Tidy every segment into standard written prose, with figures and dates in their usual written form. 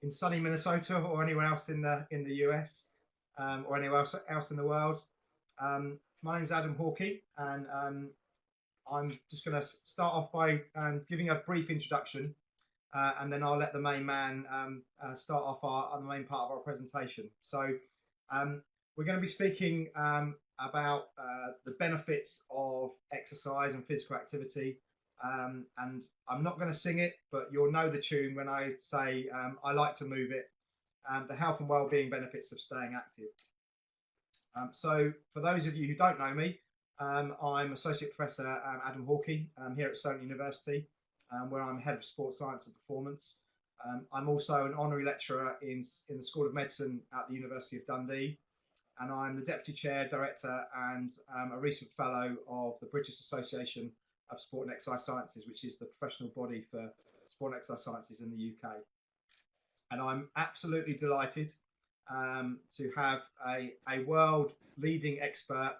in sunny Minnesota or anywhere else in the US, or anywhere else in the world. My name's Adam Hawkey, and I'm just going to start off by giving a brief introduction, and then I'll let the main man start off on the main part of our presentation. So we're going to be speaking about the benefits of exercise and physical activity. And I'm not going to sing it, but you'll know the tune when I say I like to move it. The health and well-being benefits of staying active. So for those of you who don't know me, I'm Associate Professor Adam Hawkey here at Solent University, where I'm Head of Sports Science and Performance. I'm also an honorary lecturer in the School of Medicine at the University of Dundee, and I'm the Deputy Chair, Director, and a recent Fellow of the British Association of Sport and Exercise Sciences, which is the professional body for sport and exercise sciences in the UK. And I'm absolutely delighted to have a world leading expert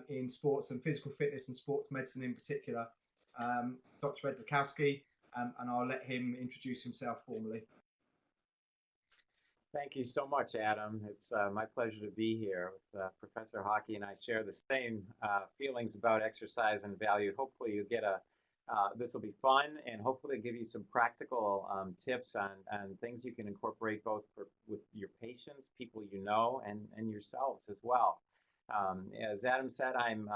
in sports and physical fitness and sports medicine in particular, Dr. Ed Laskowski, and I'll let him introduce himself formally. Thank you so much, Adam. It's my pleasure to be here with Professor Hawkey, and I share the same feelings about exercise and value. Hopefully you get this will be fun, and hopefully give you some practical tips on things you can incorporate both with your patients, people you know, and yourselves as well. As Adam said, I'm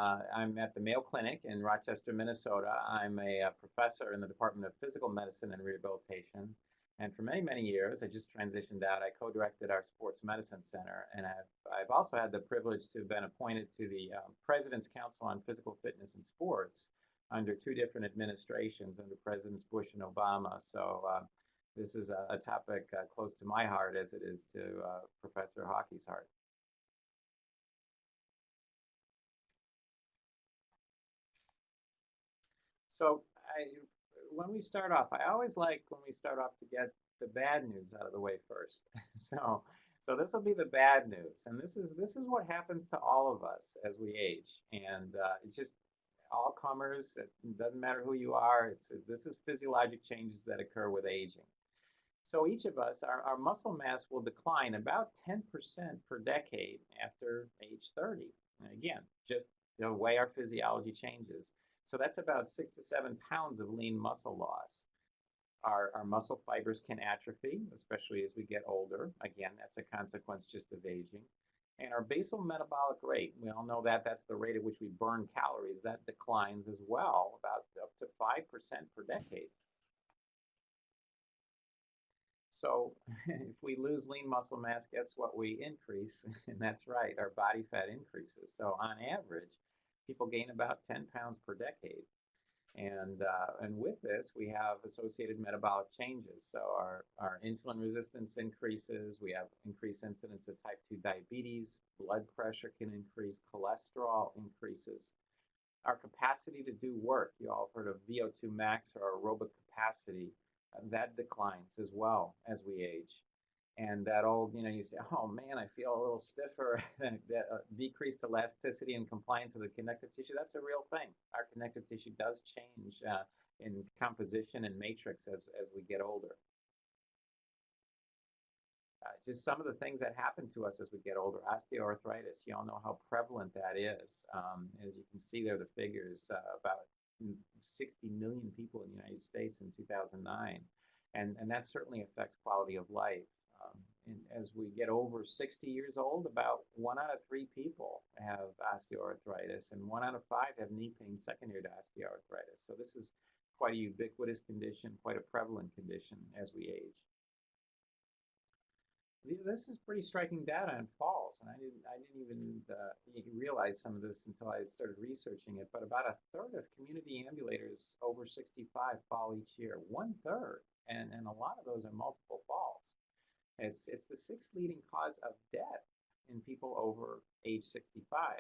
at the Mayo Clinic in Rochester, Minnesota. I'm a professor in the Department of Physical Medicine and Rehabilitation. And for many, many years, I just transitioned out. I co-directed our Sports Medicine Center, and I've also had the privilege to have been appointed to the President's Council on Physical Fitness and Sports under two different administrations, under Presidents Bush and Obama. So this is a topic close to my heart, as it is to Professor Hawkey's heart. So when we start off, I always like when we start off to get the bad news out of the way first. So this will be the bad news, and this is what happens to all of us as we age, and it's just all comers. It doesn't matter who you are. This is physiologic changes that occur with aging. So each of us, our muscle mass will decline about 10% per decade after age 30. And again, just the way our physiology changes. So that's about 6 to 7 pounds of lean muscle loss. Our muscle fibers can atrophy, especially as we get older. Again, that's a consequence just of aging. And our basal metabolic rate, we all know that that's the rate at which we burn calories, that declines as well, about up to 5% per decade. So if we lose lean muscle mass, guess what we increase? And that's right, our body fat increases. So on average, people gain about 10 pounds per decade. And with this, we have associated metabolic changes. So our insulin resistance increases. We have increased incidence of type 2 diabetes. Blood pressure can increase. Cholesterol increases. Our capacity to do work, you all have heard of VO2 max or aerobic capacity, that declines as well as we age. And that old, you say, oh man, I feel a little stiffer. That decreased elasticity and compliance of the connective tissue, that's a real thing. Our connective tissue does change in composition and matrix as we get older. Just some of the things that happen to us as we get older. Osteoarthritis, you all know how prevalent that is. As you can see there, the figures, about 60 million people in the United States in 2009. And that certainly affects quality of life. And as we get over 60 years old, about 1 out of 3 people have osteoarthritis, and 1 out of 5 have knee pain secondary to osteoarthritis. So this is quite a ubiquitous condition, quite a prevalent condition as we age. This is pretty striking data on falls, and I didn't even realize some of this until I started researching it. But about 1/3 of community ambulators over 65 fall each year. 1/3, and a lot of those are multiple falls. It's the 6th leading cause of death in people over age 65.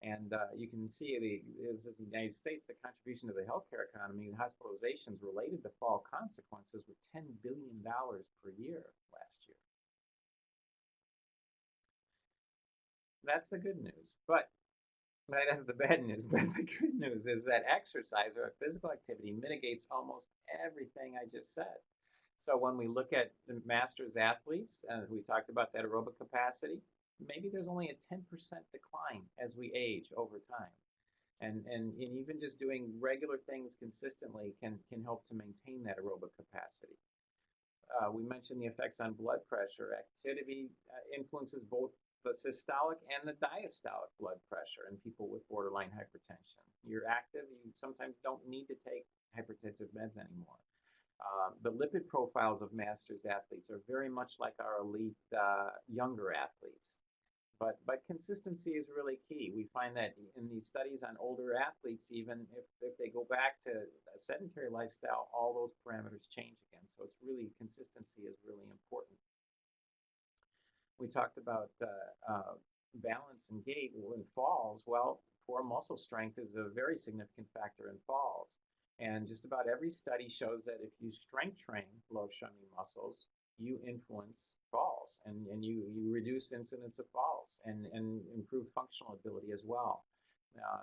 And you can see this is the United States, the contribution to the healthcare economy, hospitalizations related to fall consequences were $10 billion per year last year. That's the good news. But that's the bad news. But the good news is that exercise or physical activity mitigates almost everything I just said. So when we look at the masters athletes, and we talked about that aerobic capacity, maybe there's only a 10% decline as we age over time. And even just doing regular things consistently can help to maintain that aerobic capacity. We mentioned the effects on blood pressure. Activity influences both the systolic and the diastolic blood pressure in people with borderline hypertension. You're active, you sometimes don't need to take hypertensive meds anymore. The lipid profiles of masters athletes are very much like our elite younger athletes. But consistency is really key. We find that in these studies on older athletes, even if they go back to a sedentary lifestyle, all those parameters change again. So it's really, consistency is really important. We talked about balance and gait in falls. Well, poor muscle strength is a very significant factor in falls. And just about every study shows that if you strength train low shunning muscles, you influence falls and you reduce incidence of falls and improve functional ability as well.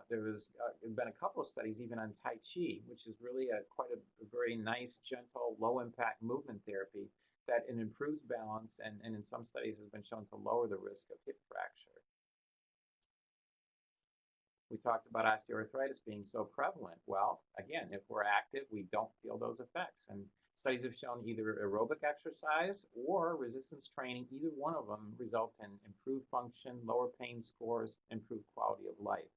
There's been a couple of studies even on Tai Chi, which is really quite a very nice, gentle, low impact movement therapy that it improves balance and in some studies has been shown to lower the risk of hip fracture. We talked about osteoarthritis being so prevalent. Well, again, if we're active, we don't feel those effects. And studies have shown either aerobic exercise or resistance training, either one of them result in improved function, lower pain scores, improved quality of life.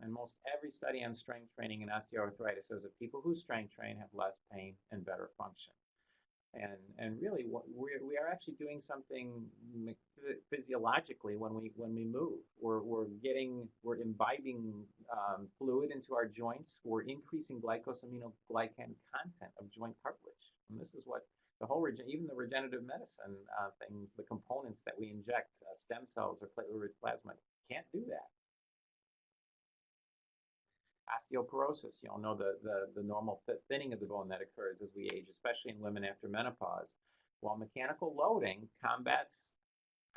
And most every study on strength training and osteoarthritis shows that people who strength train have less pain and better function. And really, we are actually doing something physiologically when we move. We're imbibing fluid into our joints. We're increasing glycosaminoglycan content of joint cartilage. And this is what the whole even the regenerative medicine things, the components that we inject, stem cells or platelet-rich plasma, can't do that. Osteoporosis, you all know the normal thinning of the bone that occurs as we age, especially in women after menopause. While mechanical loading combats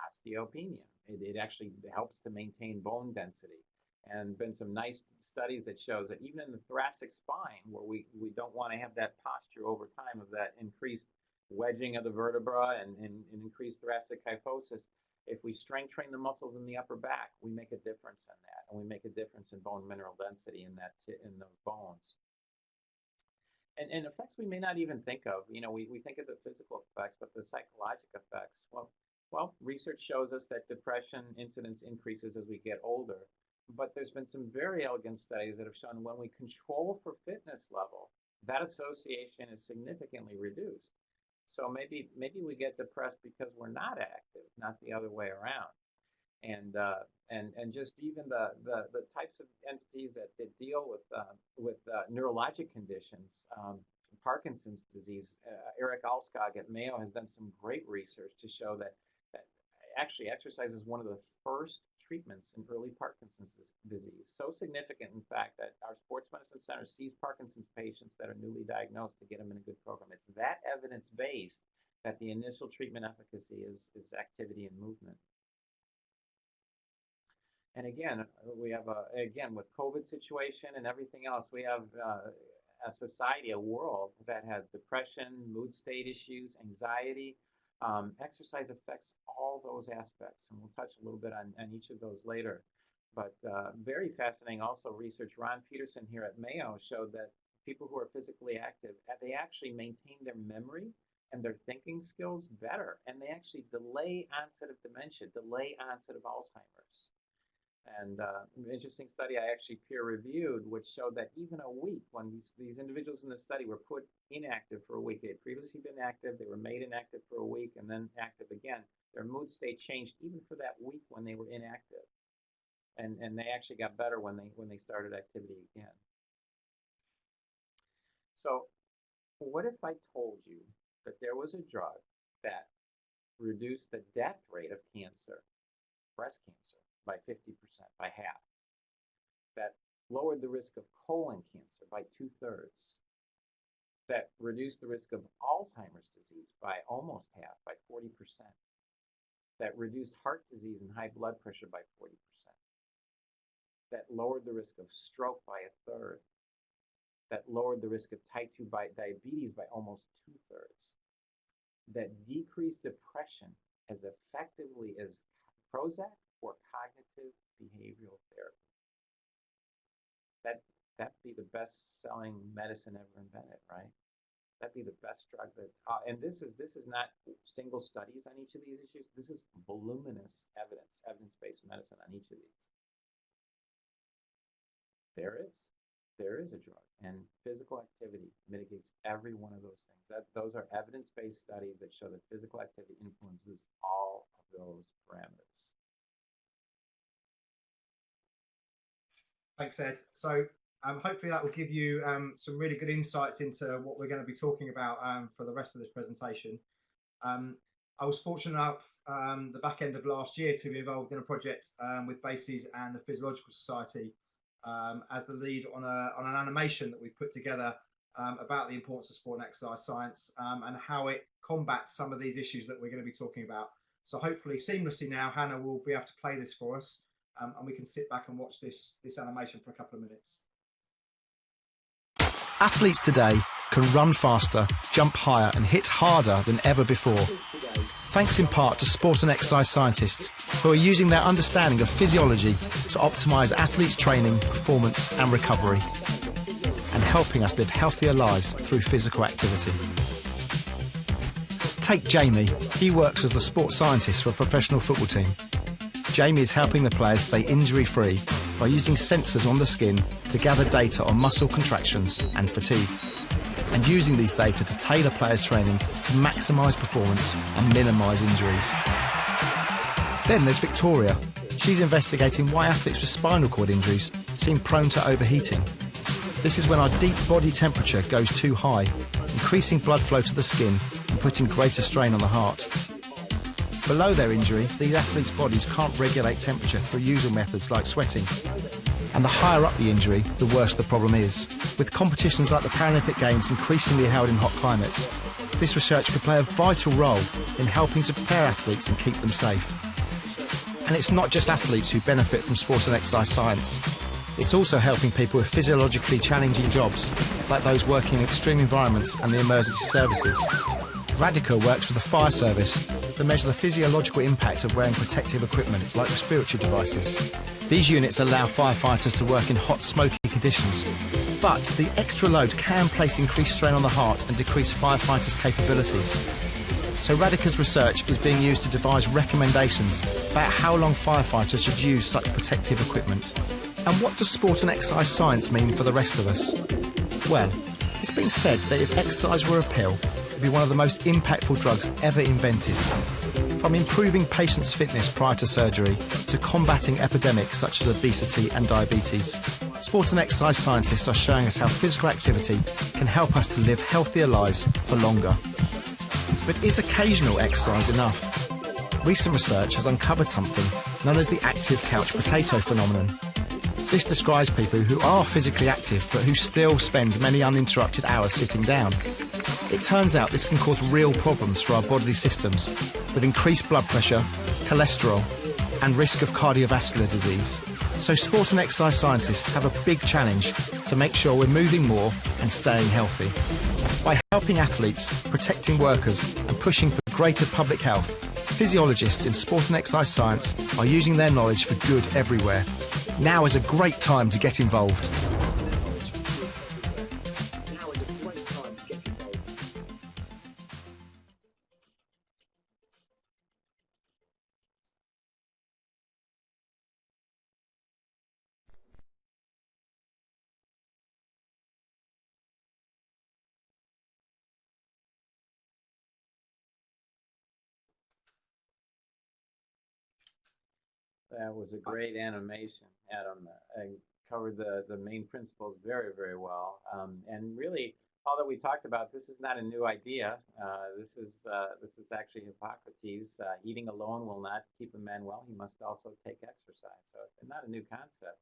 osteopenia. It actually helps to maintain bone density. And been some nice studies that shows that even in the thoracic spine, where we don't want to have that posture over time of that increased wedging of the vertebra and increased thoracic kyphosis, if we strength train the muscles in the upper back, we make a difference in that, and we make a difference in bone mineral density in those bones. And effects we may not even think of. You know, we think of the physical effects, but the psychological effects. Well, research shows us that depression incidence increases as we get older, but there's been some very elegant studies that have shown when we control for fitness level, that association is significantly reduced. So maybe we get depressed because we're not active, not the other way around. And just even the types of entities that deal with neurologic conditions, Parkinson's disease. Eric Alskog at Mayo has done some great research to show that actually exercise is one of the first treatments in early Parkinson's disease. So significant, in fact, that our sports medicine center sees Parkinson's patients that are newly diagnosed to get them in a good program. It's that evidence-based that the initial treatment efficacy is activity and movement. And again, we have with COVID situation and everything else, we have a society, a world that has depression, mood state issues, anxiety. Exercise affects all those aspects, and we'll touch a little bit on each of those later. But very fascinating also research, Ron Peterson here at Mayo showed that people who are physically active, they actually maintain their memory and their thinking skills better, and they actually delay onset of dementia, delay onset of Alzheimer's. And an interesting study I actually peer-reviewed, which showed that even a week, when these individuals in the study were put inactive for a week, they had previously been active, they were made inactive for a week, and then active again, their mood state changed even for that week when they were inactive. And they actually got better when they started activity again. So what if I told you that there was a drug that reduced the death rate of cancer, breast cancer, by 50%, by half, that lowered the risk of colon cancer by 2/3, that reduced the risk of Alzheimer's disease by almost half, by 40%, that reduced heart disease and high blood pressure by 40%, that lowered the risk of stroke by 1/3, that lowered the risk of type 2 diabetes by almost 2/3. that decrease depression as effectively as Prozac or cognitive behavioral therapy. That'd be the best-selling medicine ever invented, right? That'd be the best drug that. And this is not single studies on each of these issues. This is voluminous evidence-based medicine on each of these. There is a drug, and physical activity mitigates every one of those things. Those are evidence-based studies that show that physical activity influences all of those parameters. Thanks, Ed. So hopefully that will give you some really good insights into what we're going to be talking about for the rest of this presentation. I was fortunate enough the back end of last year to be involved in a project with BASES and the Physiological Society as the lead on an animation that we put together about the importance of sport and exercise science and how it combats some of these issues that we're going to be talking about. So hopefully seamlessly now, Hannah will be able to play this for us and we can sit back and watch this animation for a couple of minutes. Athletes today can run faster, jump higher and hit harder than ever before. Thanks in part to sport and exercise scientists who are using their understanding of physiology to optimise athletes' training, performance and recovery, and helping us live healthier lives through physical activity. Take Jamie. He works as the sports scientist for a professional football team. Jamie is helping the players stay injury-free by using sensors on the skin to gather data on muscle contractions and fatigue, and using these data to tailor players' training to maximise performance and minimise injuries. Then there's Victoria. She's investigating why athletes with spinal cord injuries seem prone to overheating. This is when our deep body temperature goes too high, increasing blood flow to the skin and putting greater strain on the heart. Below their injury, these athletes' bodies can't regulate temperature through usual methods like sweating. And the higher up the injury, the worse the problem is. With competitions like the Paralympic Games increasingly held in hot climates, this research could play a vital role in helping to prepare athletes and keep them safe. And it's not just athletes who benefit from sports and exercise science. It's also helping people with physiologically challenging jobs, like those working in extreme environments and the emergency services. Radica works with the fire service to measure the physiological impact of wearing protective equipment like respiratory devices. These units allow firefighters to work in hot, smoky conditions, but the extra load can place increased strain on the heart and decrease firefighters' capabilities. So Radica's research is being used to devise recommendations about how long firefighters should use such protective equipment. And what does sport and exercise science mean for the rest of us? Well, it's been said that if exercise were a pill, it'd be one of the most impactful drugs ever invented. From improving patients' fitness prior to surgery to combating epidemics such as obesity and diabetes, sport and exercise scientists are showing us how physical activity can help us to live healthier lives for longer. But is occasional exercise enough? Recent research has uncovered something known as the active couch potato phenomenon. This describes people who are physically active but who still spend many uninterrupted hours sitting down. It turns out this can cause real problems for our bodily systems, with increased blood pressure, cholesterol, and risk of cardiovascular disease. So sport and exercise scientists have a big challenge to make sure we're moving more and staying healthy. By helping athletes, protecting workers, and pushing for greater public health, physiologists in sport and exercise science are using their knowledge for good everywhere. Now is a great time to get involved. That was a great animation, Adam. I covered the main principles very, very well. And really, all that we talked about, this is not a new idea. This is actually Hippocrates. Eating alone will not keep a man well. He must also take exercise. So it's not a new concept.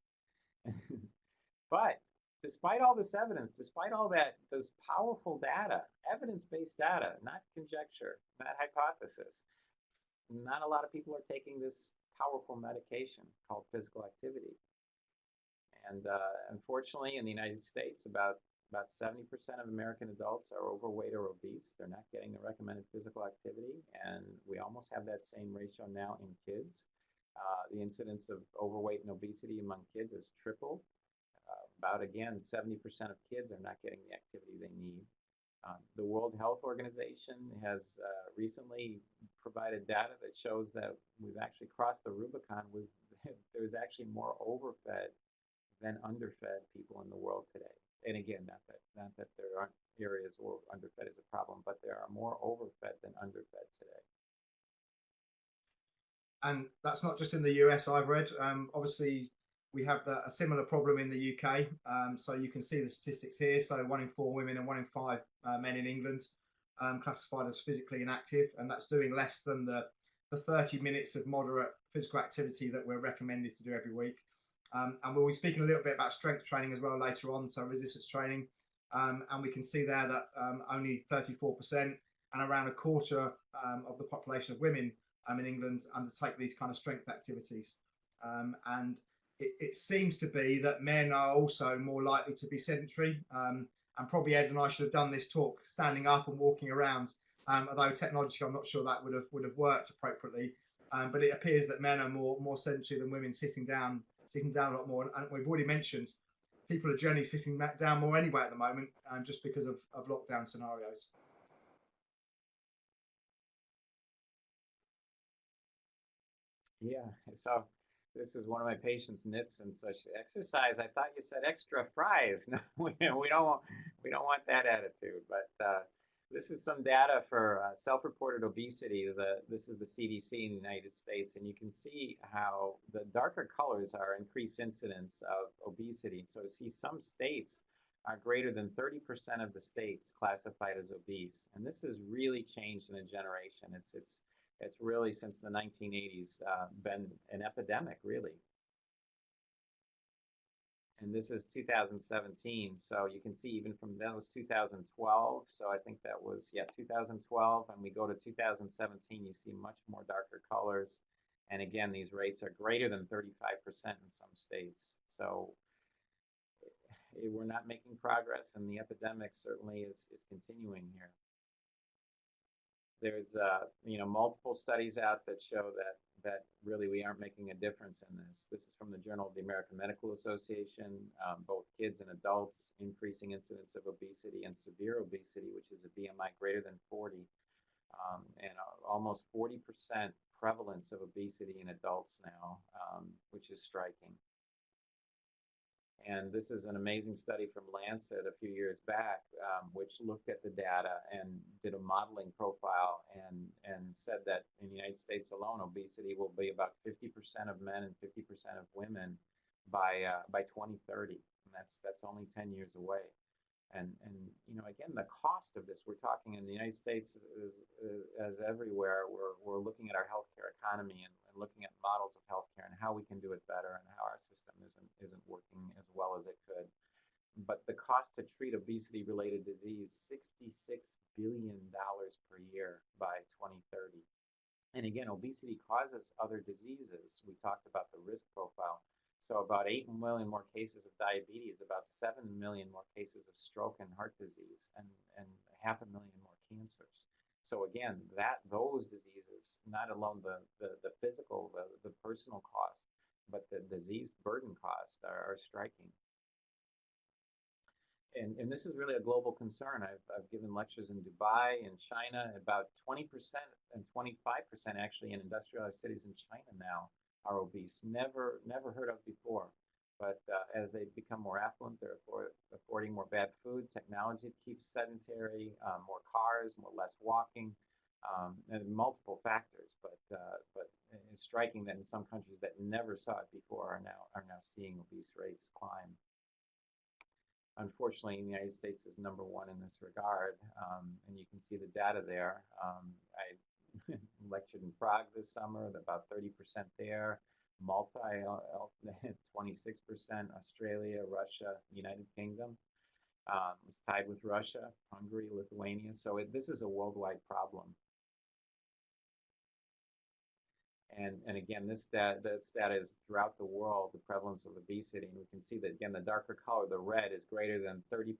But despite all this evidence, despite all that, those powerful data, evidence-based data, not conjecture, not hypothesis, not a lot of people are taking this powerful medication called physical activity. And unfortunately, in the United States, about About 70% of American adults are overweight or obese. They're not getting the recommended physical activity, and we almost have that same ratio now in kids. The incidence of overweight and obesity among kids has tripled. About, again, 70% of kids are not getting the activity they need. The World Health Organization has recently provided data that shows that we've actually crossed the Rubicon. There's actually more overfed than underfed people in the world today. And again, not that there aren't areas where underfed is a problem, but there are more overfed than underfed today. And that's not just in the US, I've read. Obviously, we have a similar problem in the UK. So you can see the statistics here. So 1 in 4 women and 1 in 5 men in England classified as physically inactive, and that's doing less than the 30 minutes of moderate physical activity that we're recommended to do every week. And we'll be speaking a little bit about strength training as well later on, so resistance training. And we can see there that only 34% and around a quarter of the population of women in England undertake these kind of strength activities. And it seems to be that men are also more likely to be sedentary. And probably Ed and I should have done this talk standing up and walking around. Although technologically, I'm not sure that would have worked appropriately. But it appears that men are more sedentary than women, sitting down a lot more. And we've already mentioned people are generally sitting down more anyway at the moment, just because of lockdown scenarios. Yeah, so this is one of my patients, knits and such. Exercise, I thought you said extra fries. No, we don't want that attitude. But this is some data for self-reported obesity. This is the CDC in the United States, and you can see how the darker colors are increased incidence of obesity. So to see some states are greater than 30% of the states classified as obese, and this has really changed in a generation. It's really, since the 1980s, been an epidemic, really. And this is 2017, so you can see even from that was 2012, so I think that was, 2012, and we go to 2017, you see much more darker colors, and again, these rates are greater than 35% in some states. So we're not making progress, and the epidemic certainly is continuing here. There's multiple studies out that show that really we aren't making a difference in this. This is from the Journal of the American Medical Association. Both kids and adults, increasing incidence of obesity and severe obesity, which is a BMI greater than 40, and almost 40% prevalence of obesity in adults now, which is striking. And this is an amazing study from Lancet a few years back, which looked at the data and did a modeling profile and said that in the United States alone, obesity will be about 50% of men and 50% of women by 2030. And that's only 10 years away. And again, the cost of this, we're talking in the United States as everywhere, we're looking at our healthcare economy and looking at models of healthcare and how we can do it better and how our system isn't working as well as it could. But the cost to treat obesity-related disease, $66 billion per year by 2030. And again, obesity causes other diseases. We talked about the risk profile. So about 8 million more cases of diabetes, about 7 million more cases of stroke and heart disease, and 500,000 more cancers. So again, those diseases, not alone the physical, the personal cost, but the disease burden cost are striking. And this is really a global concern. I've given lectures in Dubai, in China. About 20% and 25% actually in industrialized cities in China now are obese. Never heard of before. But as they become more affluent, they're affording more bad food, technology keeps sedentary, more cars, less walking, and multiple factors. But it's striking that in some countries that never saw it before are now seeing obese rates climb. Unfortunately, the United States is #1 in this regard, and you can see the data there. I lectured in Prague this summer, about 30% there. Malta, 26%, Australia, Russia, United Kingdom was tied with Russia, Hungary, Lithuania. So this is a worldwide problem. And again, this data is throughout the world, the prevalence of obesity. And we can see that, again, the darker color, the red, is greater than 30%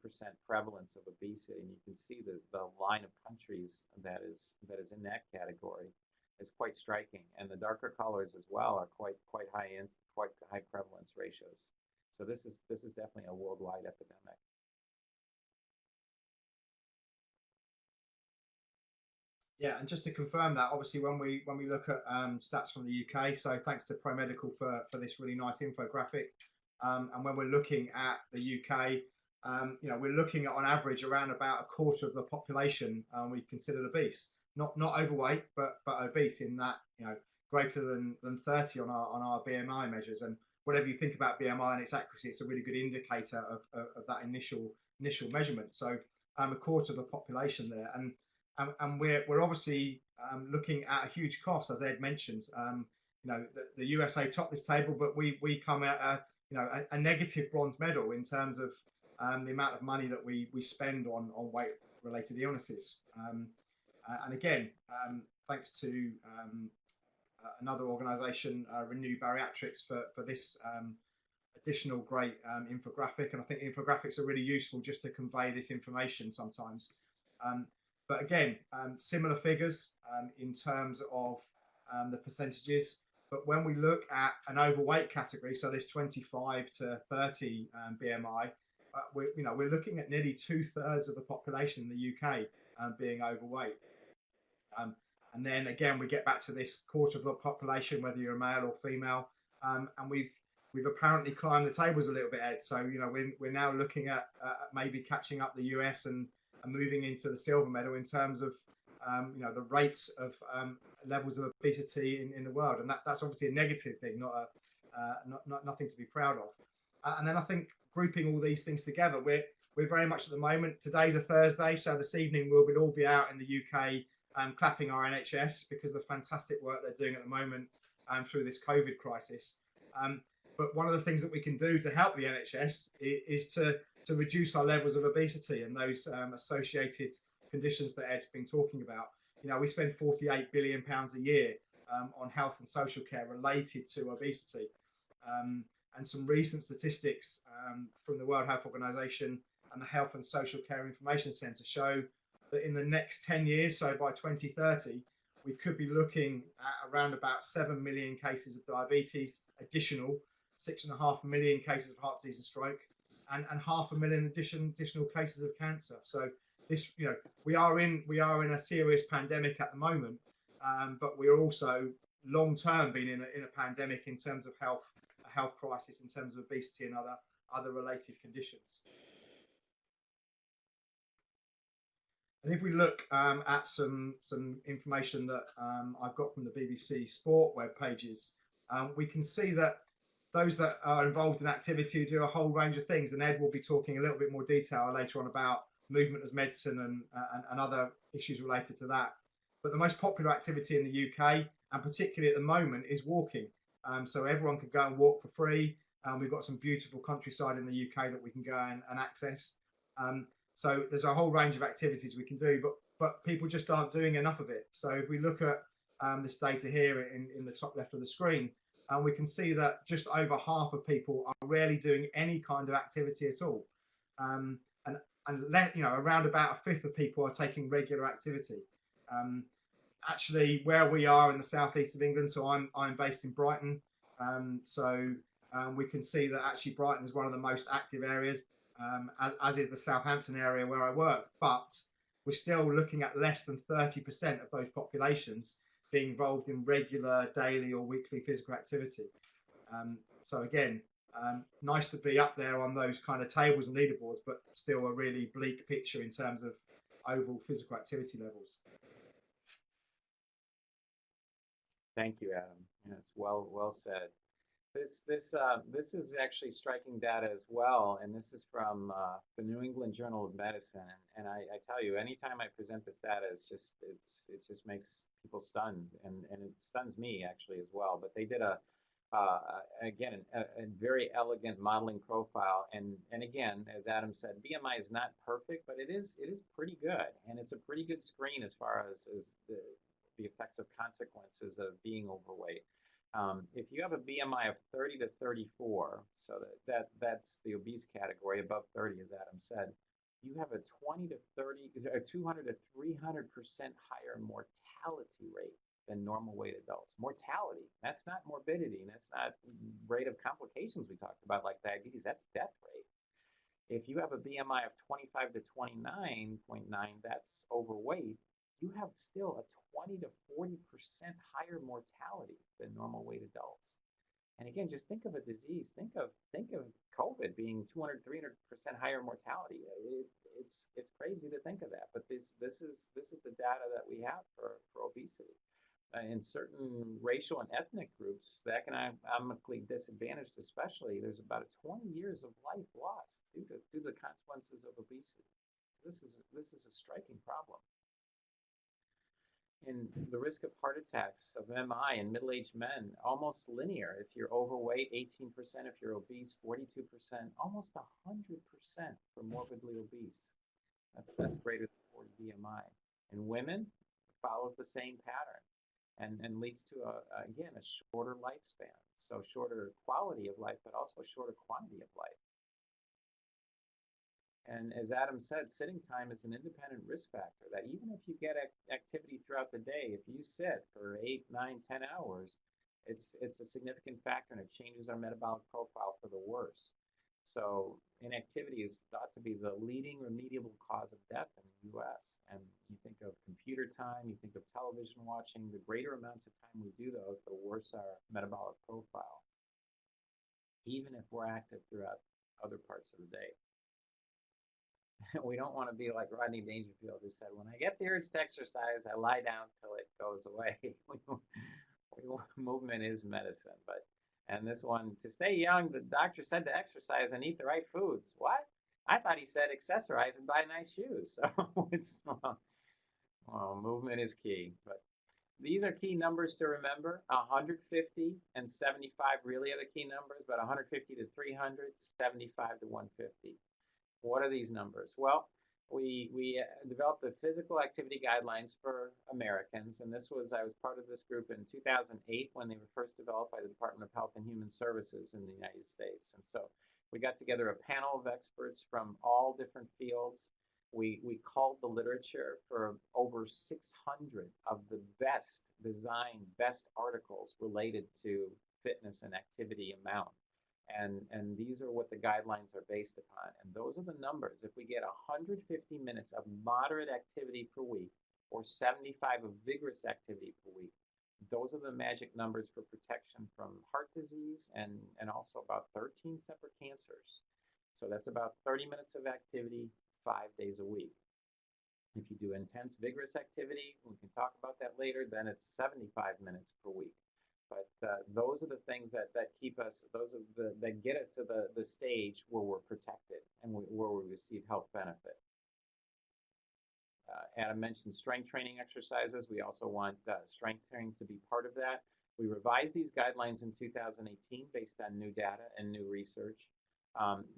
prevalence of obesity. And you can see the line of countries that is in that category is quite striking. And the darker colors as well are quite high prevalence ratios. So this is definitely a worldwide epidemic. Yeah, and just to confirm that, obviously, when we look at stats from the UK, so thanks to Pro Medical for this really nice infographic, and when we're looking at the UK, you know, we're looking at on average around about a quarter of the population we considered obese, not overweight, but obese in that, you know, greater than 30 on our BMI measures. And whatever you think about BMI and its accuracy, it's a really good indicator of that initial measurement. So a quarter of the population there, and we're obviously looking at a huge cost, as Ed mentioned. You know, the USA top this table, but we come at a negative bronze medal in terms of the amount of money that we spend on weight-related illnesses. And again, thanks to another organisation, Renew Bariatrics, for this additional great infographic. And I think infographics are really useful just to convey this information sometimes. But again, similar figures in terms of the percentages. But when we look at an overweight category, so this 25 to 30 BMI, we're looking at nearly 2/3 of the population in the UK being overweight. And then again, we get back to this quarter of the population, whether you're a male or female, and we've apparently climbed the tables a little bit, Ed. So you know, we're now looking at maybe catching up the US and moving into the silver medal in terms of you know, the rates of levels of obesity in the world, and that's obviously a negative thing, not nothing to be proud of. And then I think grouping all these things together, we're very much at the moment. Today's a Thursday, so this evening we'll all be out in the UK clapping our NHS because of the fantastic work they're doing at the moment through this COVID crisis. But one of the things that we can do to help the NHS is to reduce our levels of obesity and those associated conditions that Ed's been talking about. You know, we spend £48 billion a year on health and social care related to obesity. And some recent statistics from the World Health Organization and the Health and Social Care Information Centre show that in the next 10 years, so by 2030, we could be looking at around about 7 million cases of diabetes, additional 6.5 million cases of heart disease and stroke, and 500,000 additional cases of cancer. So this, you know, we are in a serious pandemic at the moment, but we're also long term being in a pandemic in terms of a health crisis in terms of obesity and other related conditions. And if we look at some information that I've got from the BBC Sport web pages, we can see that those that are involved in activity do a whole range of things. And Ed will be talking a little bit more detail later on about movement as medicine and other issues related to that. But the most popular activity in the UK, and particularly at the moment, is walking. So everyone can go and walk for free. We've got some beautiful countryside in the UK that we can go and access. So there's a whole range of activities we can do, but people just aren't doing enough of it. So if we look at this data here in the top left of the screen, we can see that just over half of people are rarely doing any kind of activity at all. And you know, around about a fifth of people are taking regular activity. Actually, where we are in the southeast of England, so I'm based in Brighton, so we can see that actually Brighton is one of the most active areas, as is the Southampton area where I work, but we're still looking at less than 30% of those populations being involved in regular daily or weekly physical activity. So again, nice to be up there on those kind of tables and leaderboards, but still a really bleak picture in terms of overall physical activity levels. Thank you, Adam. Yeah, it's well said. This is actually striking data as well, and this is from the New England Journal of Medicine. And I tell you, anytime I present this data, it just makes people stunned, and it stuns me actually as well. But they did again a very elegant modeling profile, and again, as Adam said, BMI is not perfect, but it is pretty good, and it's a pretty good screen as far as the effects of consequences of being overweight. If you have a BMI of 30 to 34, so that's the obese category, above 30, as Adam said, you have a 20 to 30, a 200 to 300% higher mortality rate than normal weight adults. Mortality, that's not morbidity, and that's not rate of complications we talked about, like diabetes, that's death rate. If you have a BMI of 25 to 29.9, that's overweight, you have still a 20 to 40% higher mortality than normal weight adults. And again, just think of a disease. Think of COVID being 200, 300% higher mortality. It's crazy to think of that, but this is the data that we have for obesity. In certain racial and ethnic groups, the economically disadvantaged especially, there's about 20 years of life lost due to the consequences of obesity. So this is a striking problem. In the risk of heart attacks, of MI in middle-aged men, almost linear. If you're overweight, 18%. If you're obese, 42%. Almost 100% for morbidly obese. That's greater than 40 BMI. In women, it follows the same pattern. And leads to, again, a shorter lifespan. So shorter quality of life, but also shorter quantity of life. And as Adam said, sitting time is an independent risk factor, that even if you get activity throughout the day, if you sit for 8, 9, 10 hours, it's a significant factor, and it changes our metabolic profile for the worse. So inactivity is thought to be the leading remediable cause of death in the U.S. And you think of computer time, you think of television watching, the greater amounts of time we do those, the worse our metabolic profile, even if we're active throughout other parts of the day. We don't want to be like Rodney Dangerfield, who said, when I get the urge to exercise, I lie down till it goes away. Movement is medicine, and this one, to stay young, the doctor said to exercise and eat the right foods. What? I thought he said exercise and buy nice shoes. So it's, movement is key. But these are key numbers to remember. 150 and 75 really are the key numbers, but 150 to 300, 75 to 150. What are these numbers? Well, we developed the physical activity guidelines for Americans, and I was part of this group in 2008 when they were first developed by the Department of Health and Human Services in the United States. And so we got together a panel of experts from all different fields. We called the literature for over 600 of the best designed, best articles related to fitness and activity amount. And these are what the guidelines are based upon. And those are the numbers. If we get 150 minutes of moderate activity per week or 75 of vigorous activity per week, those are the magic numbers for protection from heart disease and also about 13 separate cancers. So that's about 30 minutes of activity 5 days a week. If you do intense vigorous activity, we can talk about that later, then it's 75 minutes per week. But those are the things that keep us, that get us to the stage where we're protected and where we receive health benefit. Adam mentioned strength training exercises. We also want strength training to be part of that. We revised these guidelines in 2018 based on new data and new research.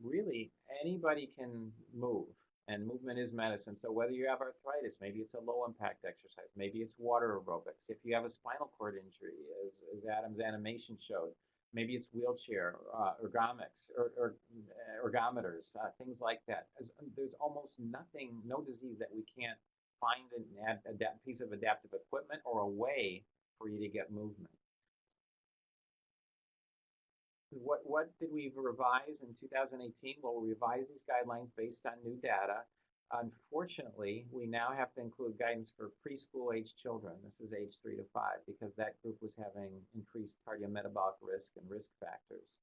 Really, anybody can move, and movement is medicine. So whether you have arthritis, maybe it's a low-impact exercise, maybe it's water aerobics. If you have a spinal cord injury, as Adam's animation showed, maybe it's wheelchair, ergonomics, or ergometers, things like that. There's almost nothing, no disease that we can't find a piece of adaptive equipment or a way for you to get movement. What did we revise in 2018? Well, we revised these guidelines based on new data. Unfortunately, we now have to include guidance for preschool-age children. This is age 3 to 5, because that group was having increased cardiometabolic risk and risk factors.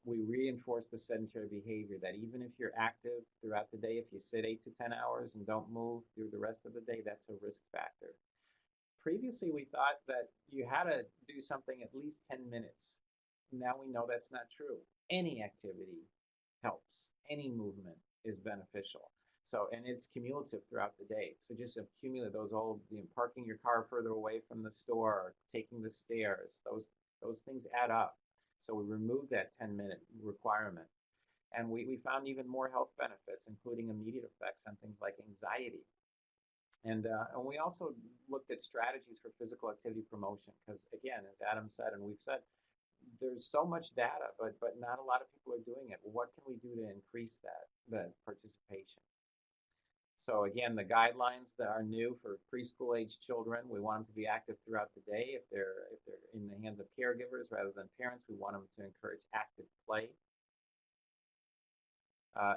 We reinforced the sedentary behavior, that even if you're active throughout the day, if you sit 8 to 10 hours and don't move through the rest of the day, that's a risk factor. Previously, we thought that you had to do something at least 10 minutes. Now we know that's not true. Any activity helps. Any movement is beneficial. So, and it's cumulative throughout the day. So just accumulate those parking your car further away from the store, taking the stairs, those things add up. So we removed that 10-minute requirement. And we found even more health benefits, including immediate effects on things like anxiety. And we also looked at strategies for physical activity promotion because, again, as Adam said, and we've said, there's so much data, but not a lot of people are doing it. What can we do to increase that participation? So again, the guidelines that are new for preschool age children, we want them to be active throughout the day. If they're in the hands of caregivers rather than parents, we want them to encourage active play.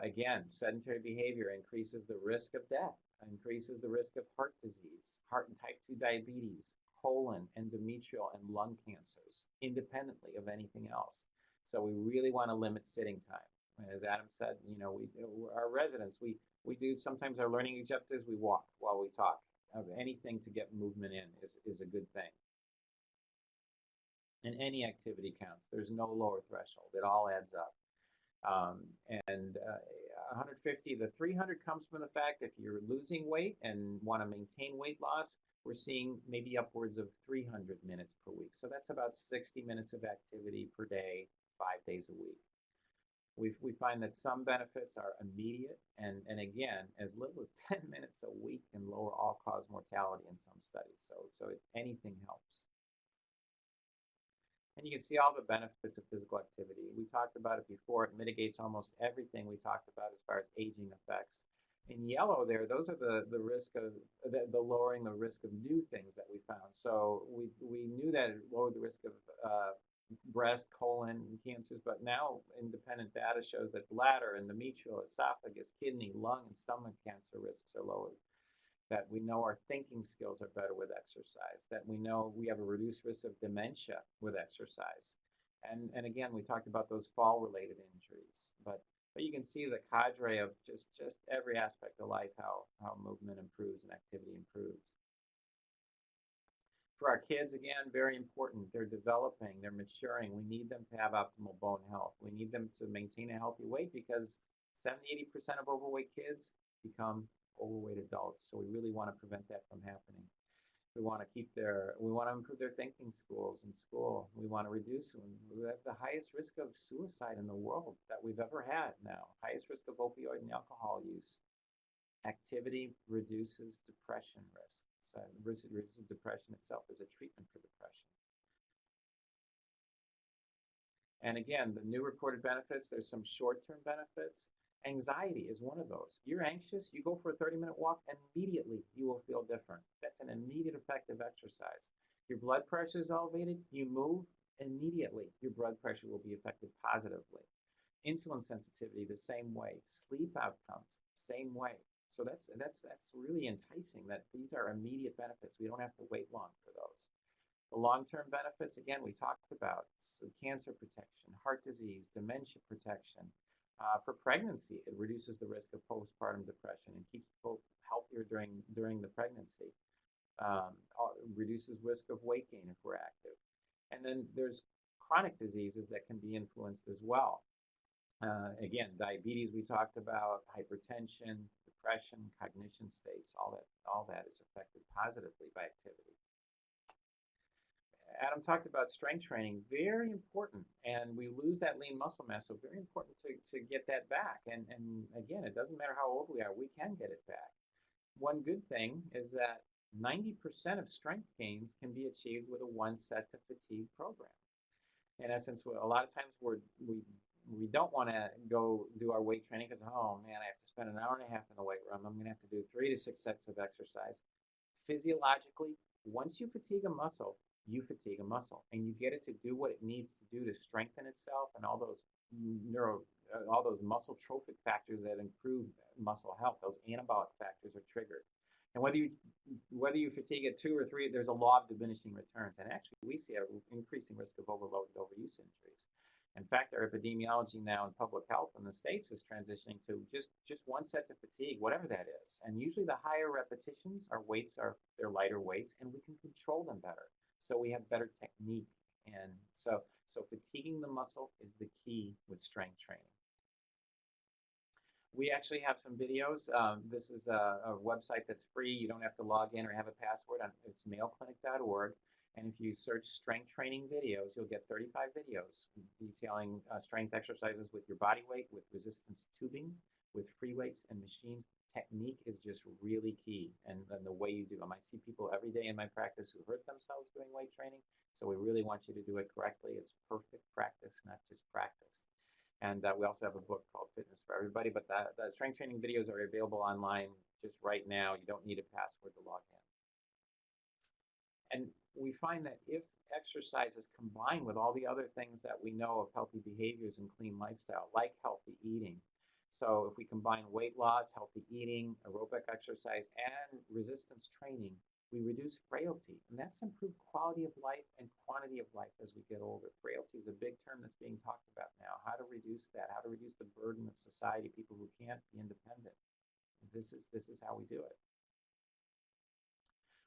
Again, sedentary behavior increases the risk of death, increases the risk of heart disease, heart and type 2 diabetes, colon, endometrial, and lung cancers, independently of anything else. So we really want to limit sitting time. As Adam said, our residents, we do sometimes our learning objectives, we walk while we talk. Anything to get movement in is a good thing. And any activity counts. There's no lower threshold. It all adds up. 150, the 300 comes from the fact if you're losing weight and want to maintain weight loss, we're seeing maybe upwards of 300 minutes per week. So that's about 60 minutes of activity per day, 5 days a week. We find that some benefits are immediate, and again, as little as 10 minutes a week can lower all-cause mortality in some studies. So anything helps. And you can see all the benefits of physical activity. We talked about it before. It mitigates almost everything we talked about as far as aging effects. In yellow there, those are the risk of the lowering the risk of new things that we found. So we knew that it lowered the risk of breast, colon cancers, but now independent data shows that bladder, endometrial, esophagus, kidney, lung, and stomach cancer risks are lowered. That we know our thinking skills are better with exercise, that we know we have a reduced risk of dementia with exercise. And again, we talked about those fall-related injuries. But you can see the cadre of just every aspect of life, how movement improves and activity improves. For our kids, again, very important. They're developing, they're maturing. We need them to have optimal bone health. We need them to maintain a healthy weight because 70–80% of overweight kids become overweight adults. So we really want to prevent that from happening. We want to improve their thinking skills in school. We want to reduce them. We have the highest risk of suicide in the world that we've ever had now. Highest risk of opioid and alcohol use. Activity reduces depression risk. So reduces depression itself as a treatment for depression. And again, the new reported benefits, there's some short-term benefits. Anxiety is one of those. You're anxious, you go for a 30-minute walk, immediately you will feel different. That's an immediate effect of exercise. Your blood pressure is elevated, you move, immediately your blood pressure will be affected positively. Insulin sensitivity, the same way. Sleep outcomes, same way. So that's really enticing that these are immediate benefits. We don't have to wait long for those. The long-term benefits, again, we talked about. So cancer protection, heart disease, dementia protection. For pregnancy, it reduces the risk of postpartum depression and keeps people healthier during the pregnancy. Reduces risk of weight gain if we're active. And then there's chronic diseases that can be influenced as well. Again, diabetes we talked about, hypertension, depression, cognition states, all that is affected positively by activity. Adam talked about strength training, very important, and we lose that lean muscle mass, so very important to get that back. And again, it doesn't matter how old we are, we can get it back. One good thing is that 90% of strength gains can be achieved with a one-set to fatigue program. In essence, a lot of times we don't want to go do our weight training because, oh man, I have to spend an hour and a half in the weight room. I'm going to have to do 3 to 6 sets of exercise. Physiologically, once you fatigue a muscle, you fatigue a muscle, and you get it to do what it needs to do to strengthen itself, and all those muscle trophic factors that improve muscle health, those anabolic factors are triggered. And whether you fatigue at 2 or 3, there's a law of diminishing returns, and actually we see an increasing risk of overload and overuse injuries. In fact, our epidemiology now in public health in the States is transitioning to just one set to fatigue, whatever that is. And usually the higher repetitions, they're lighter weights, and we can control them better. So we have better technique. And so fatiguing the muscle is the key with strength training. We actually have some videos. This is a website that's free. You don't have to log in or have a password. It's mayoclinic.org. And if you search strength training videos, you'll get 35 videos detailing strength exercises with your body weight, with resistance tubing, with free weights and machines, technique is just really key, and the way you do them. I see people every day in my practice who hurt themselves doing weight training, so we really want you to do it correctly. It's perfect practice, not just practice. And we also have a book called Fitness for Everybody, but the strength training videos are available online just right now. You don't need a password to log in. And we find that if exercise is combined with all the other things that we know of healthy behaviors and clean lifestyle, like healthy eating. So if we combine weight loss, healthy eating, aerobic exercise, and resistance training, we reduce frailty, and that's improved quality of life and quantity of life as we get older. Frailty is a big term that's being talked about now. How to reduce that, how to reduce the burden of society, people who can't be independent. This is how we do it.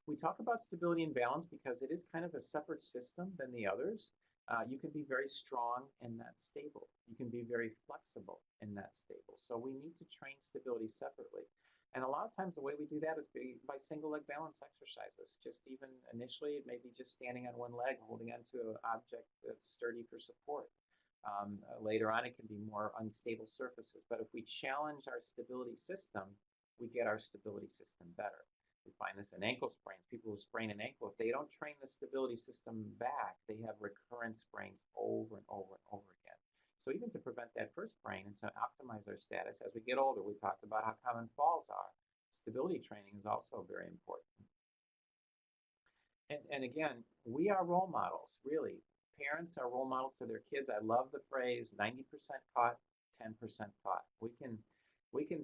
We talk about stability and balance because it is kind of a separate system than the others. You can be very strong and not stable. You can be very flexible and not stable. So we need to train stability separately. And a lot of times the way we do that is by single leg balance exercises. Just even initially, it may be just standing on one leg, holding onto an object that's sturdy for support. Later on, it can be more unstable surfaces. But if we challenge our stability system, we get our stability system better. We find this in ankle sprains. People who sprain an ankle, if they don't train the stability system back, they have recurrent sprains over and over and over again. So even to prevent that first sprain and to optimize our status as we get older, we talked about how common falls are. Stability training is also very important. And again, we are role models, really. Parents are role models to their kids. I love the phrase 90% caught, 10% taught. We can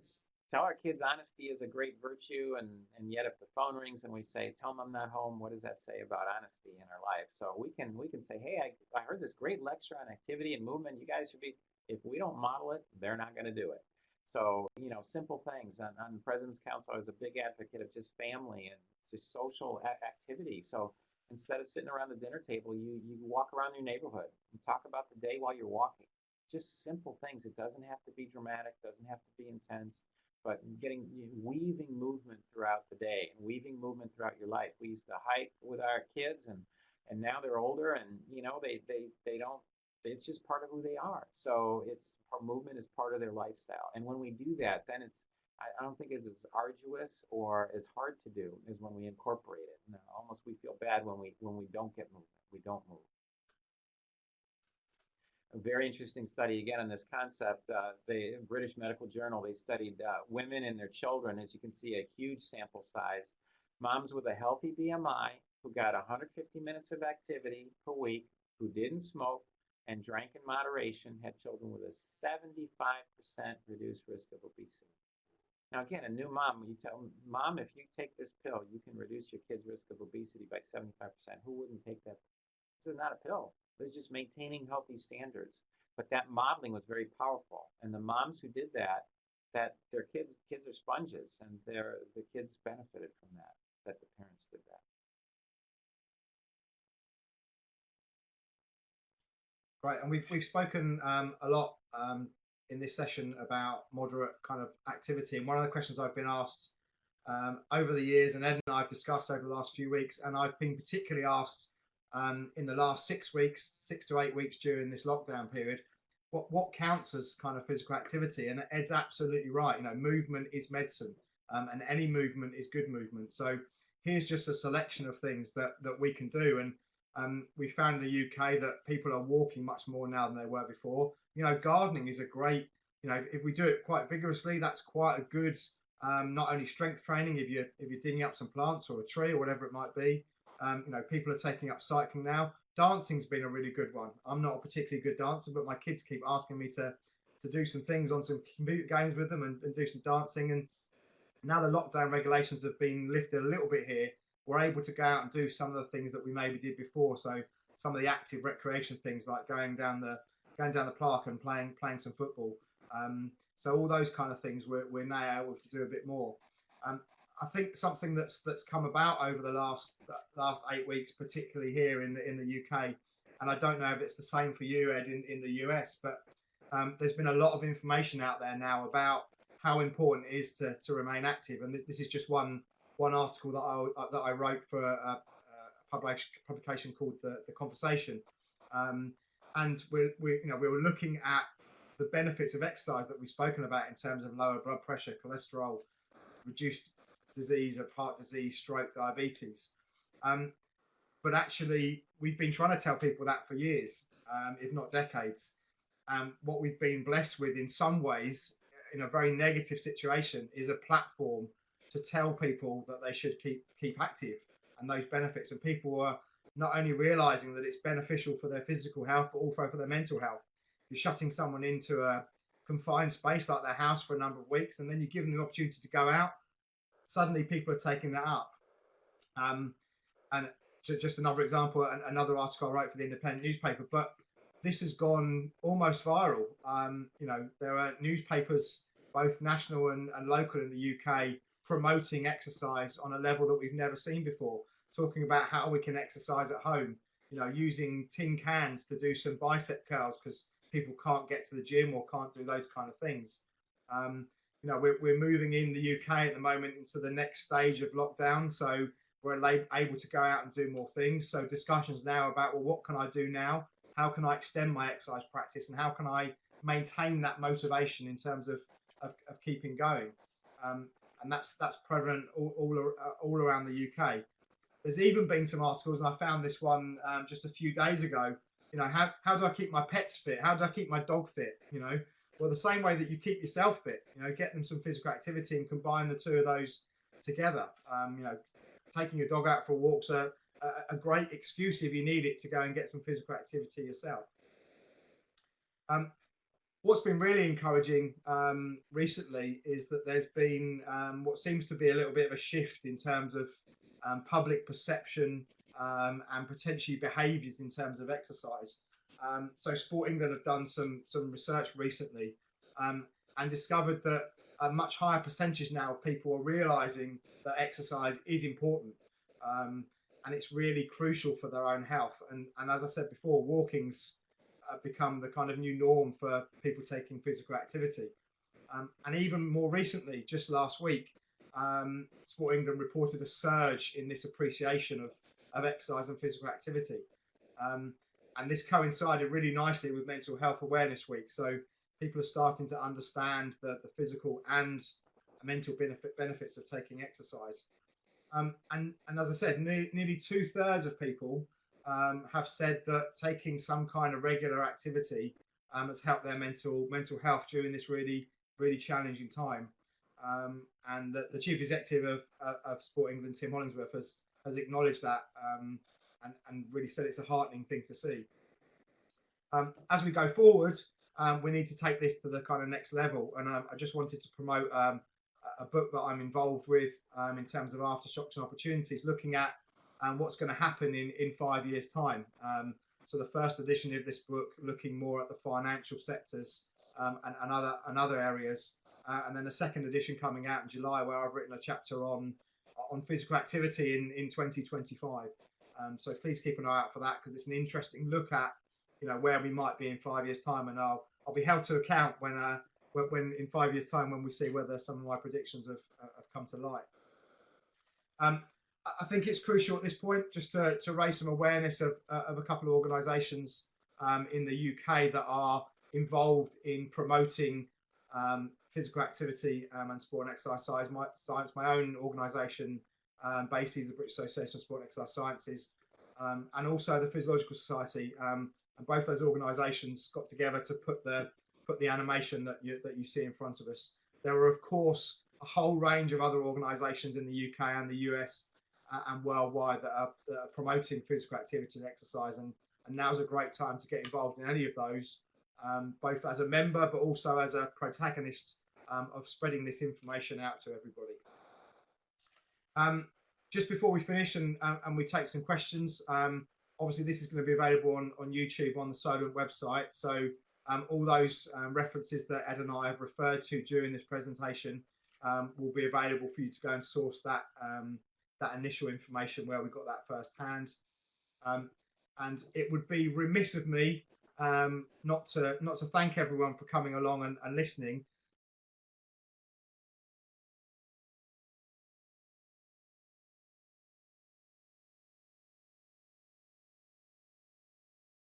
tell our kids honesty is a great virtue, and yet if the phone rings and we say, tell them I'm not home, what does that say about honesty in our life? So we can say, hey, I heard this great lecture on activity and movement. You guys should be, if we don't model it, they're not going to do it. So, simple things. On the President's Council, I was a big advocate of just family and just social activity. So instead of sitting around the dinner table, you walk around your neighborhood and talk about the day while you're walking. Just simple things. It doesn't have to be dramatic, doesn't have to be intense. But weaving movement throughout the day and weaving movement throughout your life. We used to hike with our kids, and now they're older, and they don't. It's just part of who they are. So movement is part of their lifestyle. And when we do that, then I don't think it's as arduous or as hard to do as when we incorporate it. And almost we feel bad when we don't get movement. We don't move. A very interesting study, again, on this concept. The British Medical Journal, they studied women and their children. As you can see, a huge sample size. Moms with a healthy BMI who got 150 minutes of activity per week, who didn't smoke and drank in moderation, had children with a 75% reduced risk of obesity. Now, again, a new mom, you tell mom, if you take this pill, you can reduce your kid's risk of obesity by 75%. Who wouldn't take that? This is not a pill. It's just maintaining healthy standards. But that modeling was very powerful. And the moms who did that their kids are sponges, and the kids benefited from that the parents did that. Right, and we've spoken a lot in this session about moderate kind of activity. And one of the questions I've been asked over the years, and Ed and I have discussed over the last few weeks, and I've been particularly asked in the last 6 to 8 weeks during this lockdown period, what counts as kind of physical activity? And Ed's absolutely right. Movement is medicine, and any movement is good movement. So here's just a selection of things that we can do. And we found in the UK that people are walking much more now than they were before. Gardening is a great, if we do it quite vigorously, that's quite a good, not only strength training, if you're digging up some plants or a tree or whatever it might be. People are taking up cycling now. Dancing's been a really good one. I'm not a particularly good dancer, but my kids keep asking me to do some things on some computer games with them and do some dancing. And now the lockdown regulations have been lifted a little bit here. We're able to go out and do some of the things that we maybe did before. So some of the active recreation things, like going down the park and playing some football. So all those kind of things we're now able to do a bit more. I think something that's come about over the last 8 weeks, particularly here in the UK, and I don't know if it's the same for you, Ed, in the US, but there's been a lot of information out there now about how important it is to remain active. And this is just one article that I wrote for a publication called The Conversation, and we were looking at the benefits of exercise that we've spoken about in terms of lower blood pressure, cholesterol, reduced disease of heart disease, stroke, diabetes. But actually, we've been trying to tell people that for years, if not decades. What we've been blessed with in some ways, in a very negative situation, is a platform to tell people that they should keep active and those benefits. And people are not only realizing that it's beneficial for their physical health, but also for their mental health. You're shutting someone into a confined space like their house for a number of weeks, and then you give them the opportunity to go out. Suddenly people are taking that up. And just another example, another article I wrote for the Independent newspaper, but this has gone almost viral. There are newspapers, both national and local in the UK, promoting exercise on a level that we've never seen before, talking about how we can exercise at home, using tin cans to do some bicep curls because people can't get to the gym or can't do those kind of things. We're moving in the UK at the moment into the next stage of lockdown, so we're able to go out and do more things. So discussions now about, well, what can I do now? How can I extend my exercise practice, and how can I maintain that motivation in terms of keeping going? And that's prevalent all around the UK. There's even been some articles, and I found this one just a few days ago. How do I keep my pets fit? How do I keep my dog fit? Well, the same way that you keep yourself fit, get them some physical activity and combine the two of those together. Taking your dog out for walks are a great excuse if you need it to go and get some physical activity yourself. What's been really encouraging recently is that there's been what seems to be a little bit of a shift in terms of public perception and potentially behaviours in terms of exercise. So Sport England have done some research recently and discovered that a much higher percentage now of people are realising that exercise is important and it's really crucial for their own health. And as I said before, walking's become the kind of new norm for people taking physical activity. And even more recently, just last week, Sport England reported a surge in this appreciation of exercise and physical activity. And this coincided really nicely with Mental Health Awareness Week. So people are starting to understand the physical and mental benefits of taking exercise. And as I said, nearly 2/3 of people have said that taking some kind of regular activity has helped their mental health during this really, really challenging time. And the Chief Executive of Sport England, Tim Hollingsworth, has acknowledged that and really said it's a heartening thing to see. As we go forward, we need to take this to the kind of next level. And I just wanted to promote a book that I'm involved with in terms of aftershocks and opportunities, looking at what's going to happen in 5 years' time. So the first edition of this book looking more at the financial sectors and other areas, and then the second edition coming out in July, where I've written a chapter on physical activity in 2025. So please keep an eye out for that, because it's an interesting look at where we might be in 5 years' time, and I'll be held to account when in 5 years' time, when we see whether some of my predictions have come to light. I think it's crucial at this point just to raise some awareness of a couple of organisations in the UK that are involved in promoting physical activity and sport and exercise science. My own organisation, BASES, the British Association of Sport and Exercise Sciences, and also the Physiological Society. And both those organisations got together to put the animation that you see in front of us. There are, of course, a whole range of other organisations in the UK and the US and worldwide that are promoting physical activity and exercise, and now's a great time to get involved in any of those, both as a member but also as a protagonist of spreading this information out to everybody. Just before we finish and we take some questions, obviously this is going to be available on YouTube on the Solent website, so all those references that Ed and I have referred to during this presentation will be available for you to go and source that initial information where we got that first hand. And it would be remiss of me not to thank everyone for coming along and listening,